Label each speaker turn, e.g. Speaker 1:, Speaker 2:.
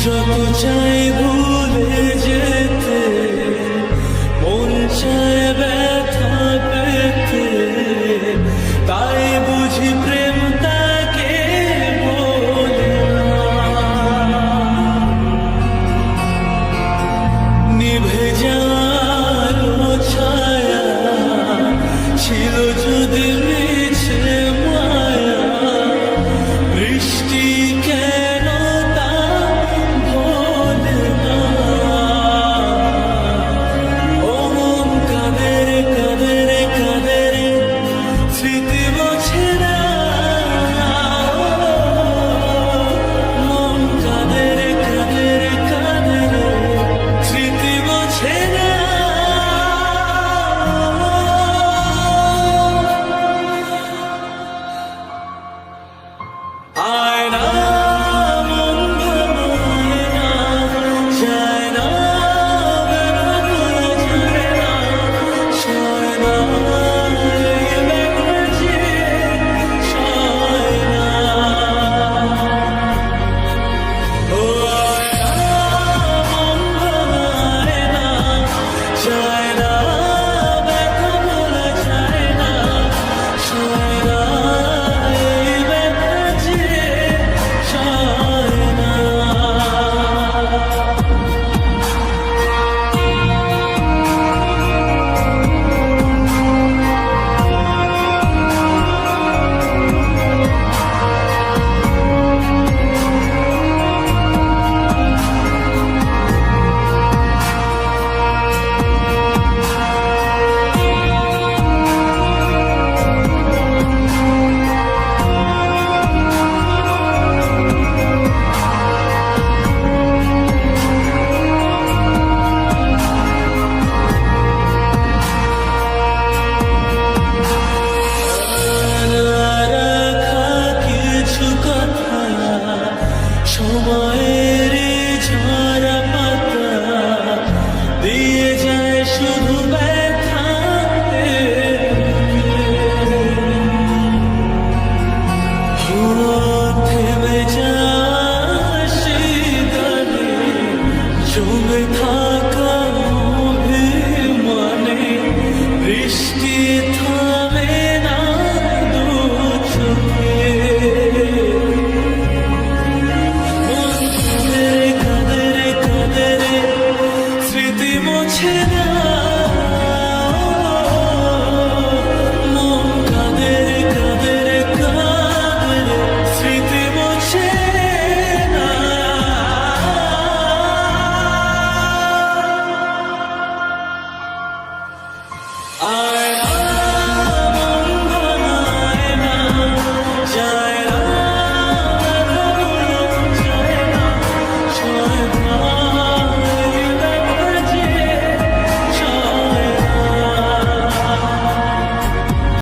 Speaker 1: যত চাই ভুলে যেতে, মন চায় ব্যথা পেতে, তাই বুঝি প্রেম তাকে বলে না। নিভে যাওয়ার ছায়া ছিল যদি মিছে মায়া, বৃষ্টি কেন তা বলে না। ও মন কাঁদে রে কাঁদে রে কাঁদে রে, স্মৃতি মোছে না। মন কাঁদে রে কাঁদে রে কাঁদে রে, স্মৃতি মোছে না। I